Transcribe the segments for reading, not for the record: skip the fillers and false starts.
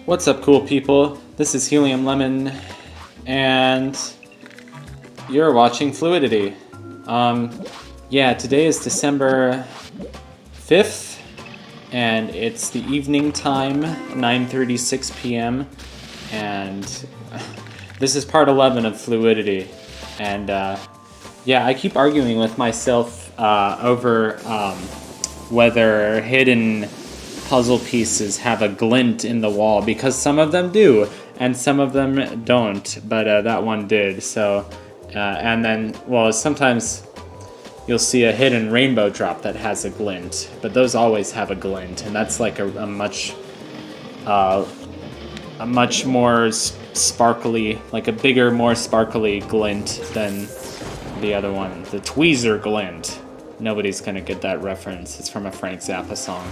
What's up, cool people? This is Helium Lemon, and you're watching Fluidity. Today is December 5th, and it's the evening time, 9:36 p.m., and this is part 11 of Fluidity. And I keep arguing with myself over whether hidden puzzle pieces have a glint in the wall, because some of them do and some of them don't, but that one did. So and then, well, sometimes you'll see a hidden rainbow drop that has a glint, but those always have a glint, and that's like a much more sparkly, like a bigger, more sparkly glint than the other one, the tweezer glint. Nobody's gonna get that reference. It's from a Frank Zappa song.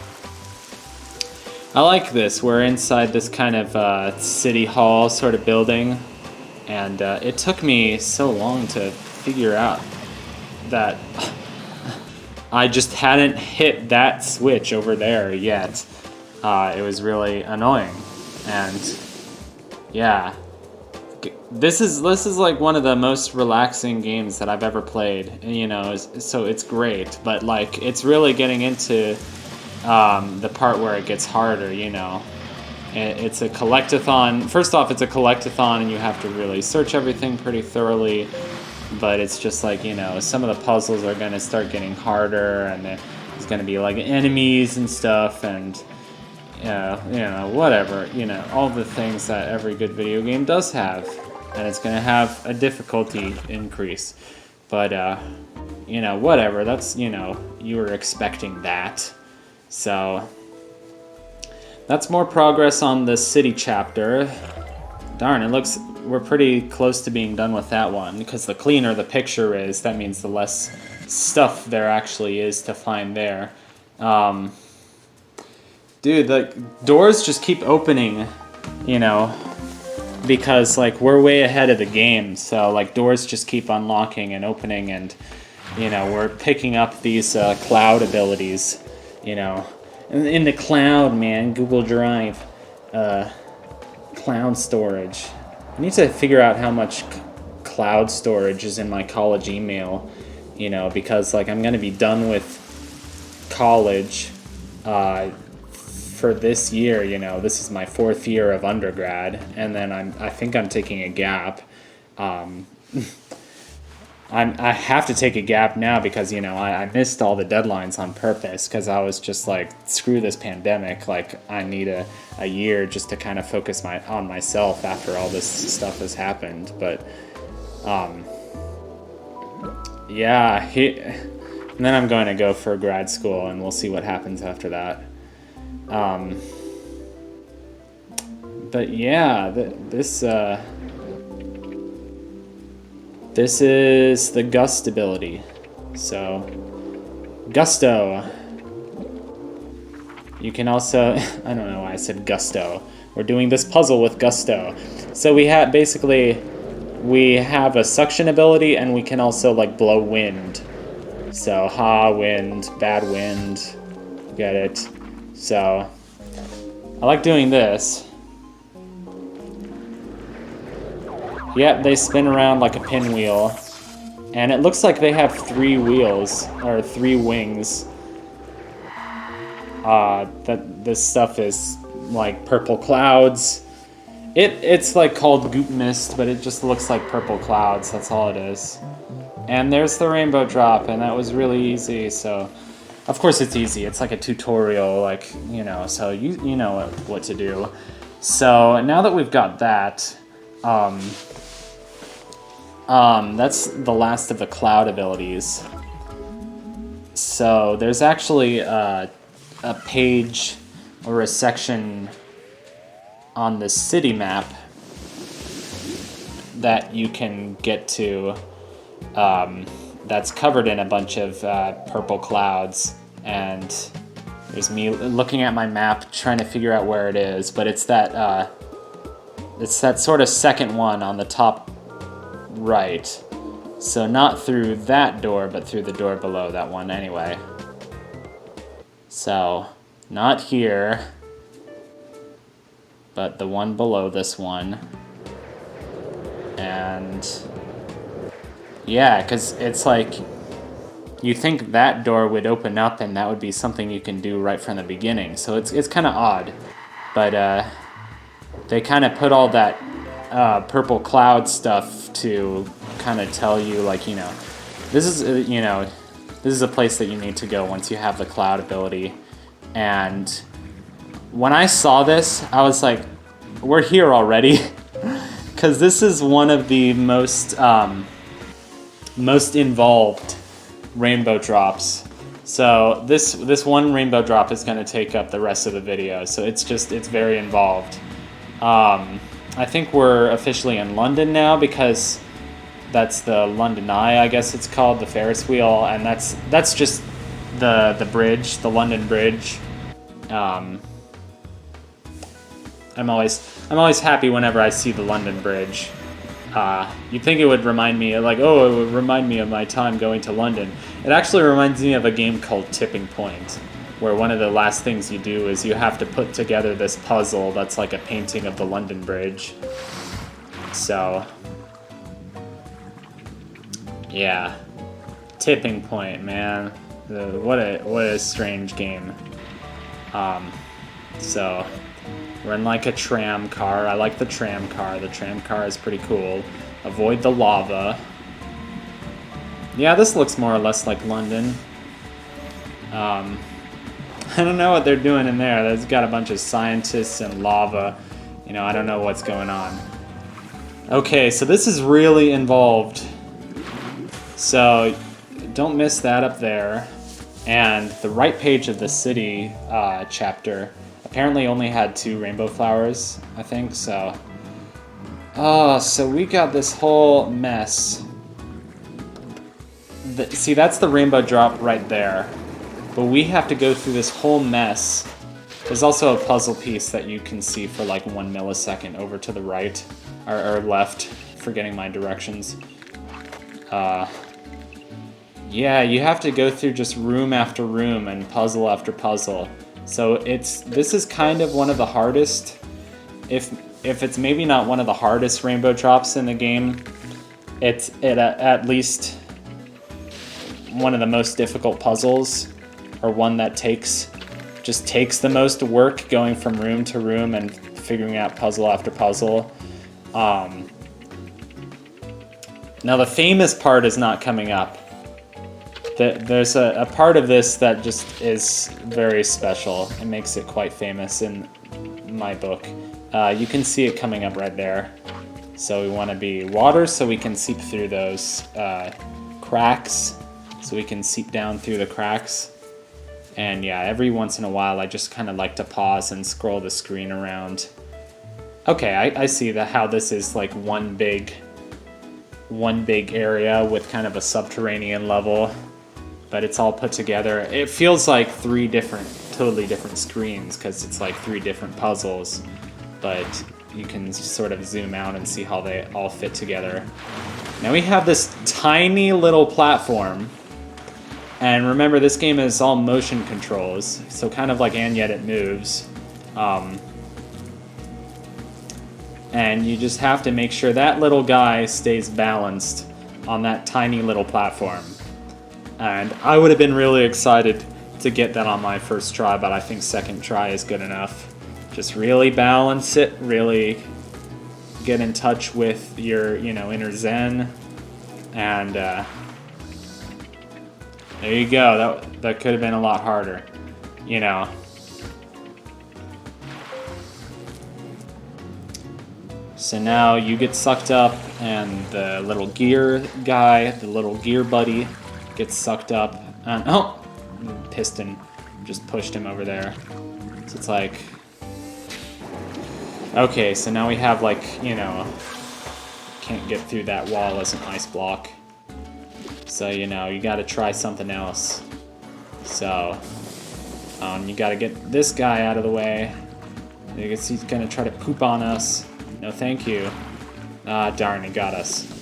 I like this. We're inside this kind of city hall sort of building, and it took me so long to figure out that I just hadn't hit that switch over there yet. It was really annoying, and yeah, this is like one of the most relaxing games that I've ever played, so it's great, but like it's really getting into the part where it gets harder. It's a collectathon. First off, it's a collectathon, and you have to really search everything pretty thoroughly. But it's just like, some of the puzzles are going to start getting harder, and there's going to be like enemies and stuff, and whatever, all the things that every good video game does have, and it's going to have a difficulty increase. But whatever. That's, you were expecting that. So that's more progress on the city chapter. Darn, it looks we're pretty close to being done with that one, because the cleaner the picture is, that means the less stuff there actually is to find there. Dude, the doors just keep opening, because like we're way ahead of the game, so like doors just keep unlocking and opening, and we're picking up these cloud abilities. In the cloud, man, Google Drive, cloud storage. I need to figure out how much cloud storage is in my college email, because like I'm gonna be done with college for this year. This is my 4th year of undergrad, and then I think I'm taking a gap. I have to take a gap now because, I missed all the deadlines on purpose, because I was just like, screw this pandemic. Like, I need a year just to kind of focus on myself after all this stuff has happened. But, and then I'm going to go for grad school, and we'll see what happens after that. But yeah, This is the Gust ability. So, Gusto. You can also, I don't know why I said Gusto. We're doing this puzzle with Gusto. So we have a suction ability, and we can also like blow wind. So wind, bad wind, get it. So I like doing this. Yep, they spin around like a pinwheel, and it looks like they have 3 wheels, or 3 wings. That this stuff is like purple clouds. It's like called goop mist, but it just looks like purple clouds. That's all it is. And there's the rainbow drop, and that was really easy. So, of course it's easy. It's like a tutorial, like so you know what to do. So now that we've got that. That's the last of the cloud abilities. So there's actually a page or a section on the city map that you can get to, that's covered in a bunch of purple clouds, and there's me looking at my map trying to figure out where it is, but it's that sort of second one on the top right. So not through that door, but through the door below that one anyway. So, not here. but the one below this one. And yeah, because it's like, you think that door would open up and that would be something you can do right from the beginning. So it's kind of odd, but they kind of put all that purple cloud stuff to kind of tell you, like, you know, this is this is a place that you need to go once you have the cloud ability. And when I saw this, I was like, we're here already. Because this is one of the most involved rainbow drops. So this one rainbow drop is going to take up the rest of the video. So it's very involved. I think we're officially in London now, because that's the London Eye, I guess it's called, the Ferris wheel, and that's just the bridge, the London Bridge. I'm always happy whenever I see the London Bridge. You'd think it would remind me, like, oh, it would remind me of my time going to London. It actually reminds me of a game called Tipping Point, where one of the last things you do is you have to put together this puzzle that's like a painting of the London Bridge. So, yeah, Tipping Point, man, what a strange game. So we're in like a tram car. I like the tram car. The tram car is pretty cool. Avoid the lava. Yeah, this looks more or less like London. I don't know what they're doing in there. There's got a bunch of scientists and lava. You know, I don't know what's going on. Okay, so this is really involved. So don't miss that up there. And the right page of the city chapter apparently only had 2 rainbow flowers, I think, so. Oh, so we got this whole mess. See, that's the rainbow drop right there. But we have to go through this whole mess. There's also a puzzle piece that you can see for like 1 millisecond over to the right, or left, forgetting my directions. Yeah, you have to go through just room after room and puzzle after puzzle. So this is kind of one of the hardest, if it's maybe not one of the hardest rainbow drops in the game, it's at least one of the most difficult puzzles, or one that just takes the most work, going from room to room and figuring out puzzle after puzzle. Now the famous part is not coming up. There's a part of this that just is very special. It makes it quite famous in my book. You can see it coming up right there. So we want to be water so we can seep through those cracks. So we can seep down through the cracks. And yeah, every once in a while I just kind of like to pause and scroll the screen around. Okay, I see how this is like one big area with kind of a subterranean level. But it's all put together. It feels like 3 totally different screens, because it's like 3 different puzzles. But you can sort of zoom out and see how they all fit together. Now we have this tiny little platform. And remember, this game is all motion controls. So kind of like And Yet It Moves. And you just have to make sure that little guy stays balanced on that tiny little platform. And I would have been really excited to get that on my first try, but I think second try is good enough. Just really balance it, really get in touch with your, inner zen. And there you go. That could have been a lot harder, So now you get sucked up, and the little gear guy, the little gear buddy, gets sucked up, and oh, piston just pushed him over there. So it's like, okay, so now we have like, can't get through that wall as an ice block. So, you gotta try something else. So, you gotta get this guy out of the way. I guess he's gonna try to poop on us. No, thank you. Ah, darn, he got us.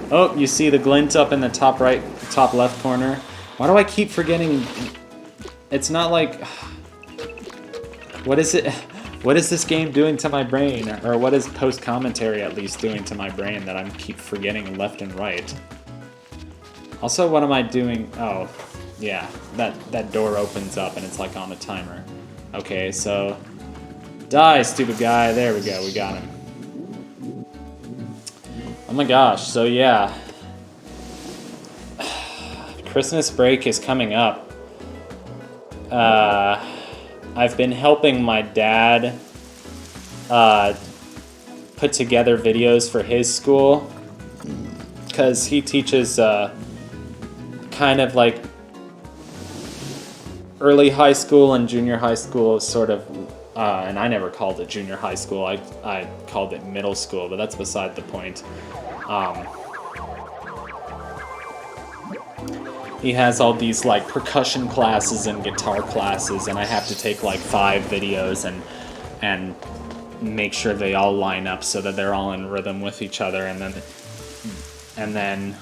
Oh, you see the glint up in the top right, top left corner? Why do I keep forgetting? It's not like... What is it? What is this game doing to my brain? Or what is post-commentary at least doing to my brain that I keep forgetting left and right? Also, what am I doing? Oh, yeah, that door opens up and it's like on a timer. Okay, so die, stupid guy. There we go, we got him. Oh my gosh, so yeah. Christmas break is coming up. I've been helping my dad put together videos for his school because he teaches kind of like early high school and junior high school, sort of, and I never called it junior high school. I called it middle school, but that's beside the point. He has all these like percussion classes and guitar classes, and I have to take like 5 videos and make sure they all line up so that they're all in rhythm with each other, and then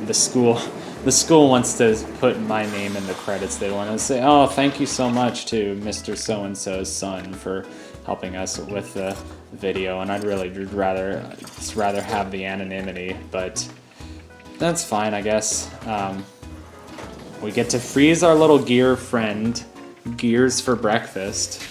the school wants to put my name in the credits. They want to say, "Oh, thank you so much to Mr. So-and-so's son for helping us with the video," and I'd really rather have the anonymity, but that's fine, I guess. We get to freeze our little gear friend, Gears for breakfast.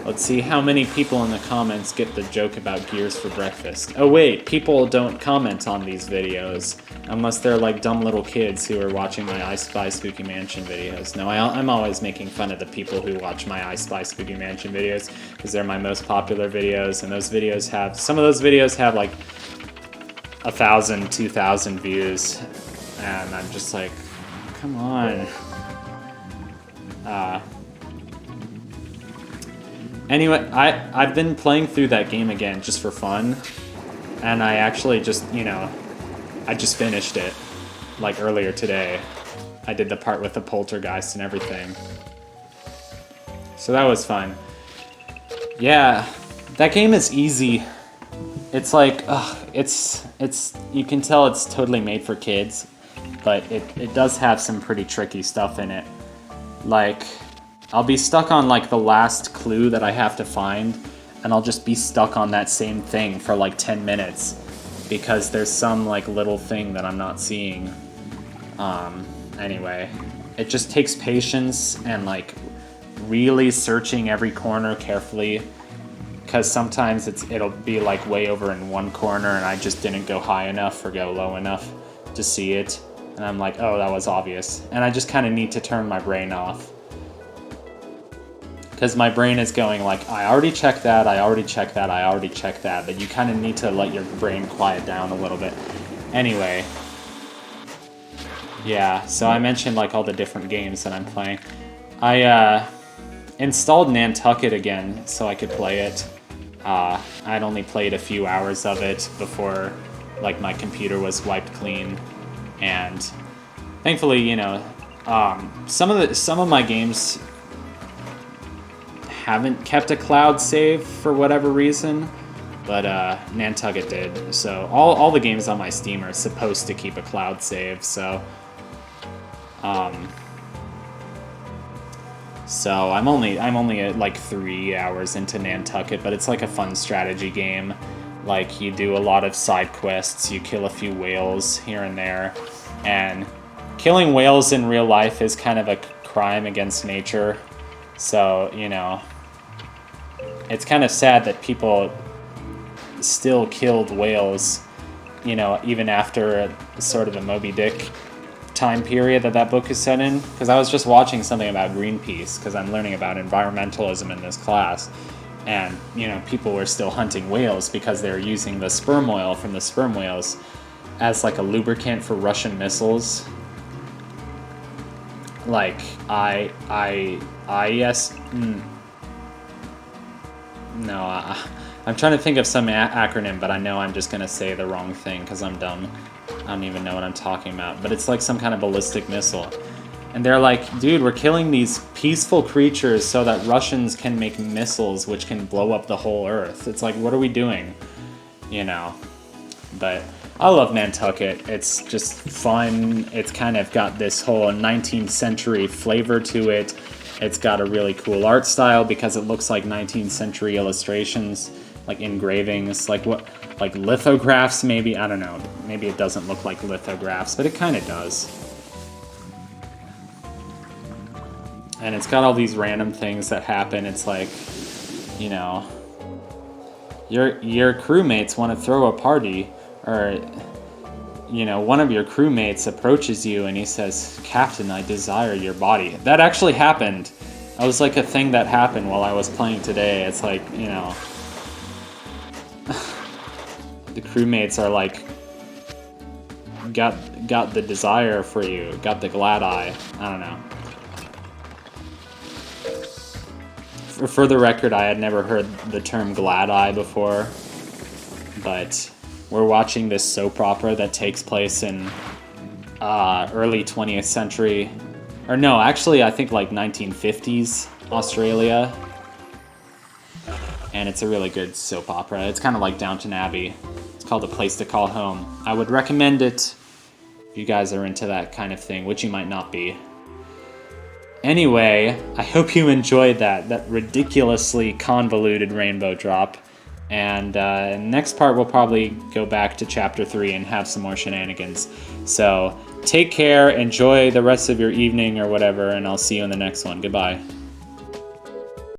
Let's see how many people in the comments get the joke about Gears for breakfast. Oh wait, people don't comment on these videos, unless they're like dumb little kids who are watching my I Spy Spooky Mansion videos. No, I'm always making fun of the people who watch my I Spy Spooky Mansion videos, because they're my most popular videos, and those videos have, some of those videos have like 1,000, 2,000 views, and I'm just like, come on. Anyway, I've been playing through that game again just for fun, and I actually just, I just finished it, like earlier today. I did the part with the poltergeist and everything. So that was fun. Yeah, that game is easy. It's like, it's you can tell it's totally made for kids, but it does have some pretty tricky stuff in it. Like, I'll be stuck on like the last clue that I have to find, and I'll just be stuck on that same thing for like 10 minutes because there's some like little thing that I'm not seeing. Anyway, it just takes patience and like really searching every corner carefully, because sometimes it'll be like way over in one corner and I just didn't go high enough or go low enough to see it, and I'm like, oh, that was obvious, and I just kind of need to turn my brain off. Because my brain is going like, I already checked that, I already checked that, I already checked that, but you kind of need to let your brain quiet down a little bit. Anyway, yeah, so I mentioned like all the different games that I'm playing. I installed Nantucket again so I could play it. I'd only played a few hours of it before like my computer was wiped clean, and thankfully, some of my games haven't kept a cloud save for whatever reason, but Nantucket did. So all the games on my Steam are supposed to keep a cloud save. So I'm only at like 3 hours into Nantucket, but it's like a fun strategy game. Like, you do a lot of side quests, you kill a few whales here and there, and killing whales in real life is kind of a crime against nature. So, it's kind of sad that people still killed whales, even after sort of the Moby Dick time period that book is set in. Because I was just watching something about Greenpeace, because I'm learning about environmentalism in this class, and, people were still hunting whales because they were using the sperm oil from the sperm whales as like a lubricant for Russian missiles. Like, I'm trying to think of some acronym, but I know I'm just going to say the wrong thing because I'm dumb. I don't even know what I'm talking about. But it's like some kind of ballistic missile. And they're like, dude, we're killing these peaceful creatures so that Russians can make missiles which can blow up the whole Earth. It's like, what are we doing? But I love Nantucket. It's just fun. It's kind of got this whole 19th century flavor to it. It's got a really cool art style because it looks like 19th century illustrations, like engravings, like lithographs maybe, I don't know. Maybe it doesn't look like lithographs, but it kind of does. And it's got all these random things that happen. It's like, you know, your crewmates want to throw a party, or, you know, one of your crewmates approaches you and he says, "Captain, I desire your body." That actually happened. That was like a thing that happened while I was playing today. It's like, you know, the crewmates are like, got the desire for you, got the glad eye. I don't know. For the record, I had never heard the term glad eye before, but we're watching this soap opera that takes place in early 20th century, or no, actually I think like 1950s Australia, and it's a really good soap opera. It's kind of like Downton Abbey. It's called A Place to Call Home. I would recommend it if you guys are into that kind of thing, which you might not be. Anyway, I hope you enjoyed that ridiculously convoluted rainbow drop. And next part, we'll probably go back to Chapter 3 and have some more shenanigans. So take care, enjoy the rest of your evening or whatever, and I'll see you in the next one. Goodbye.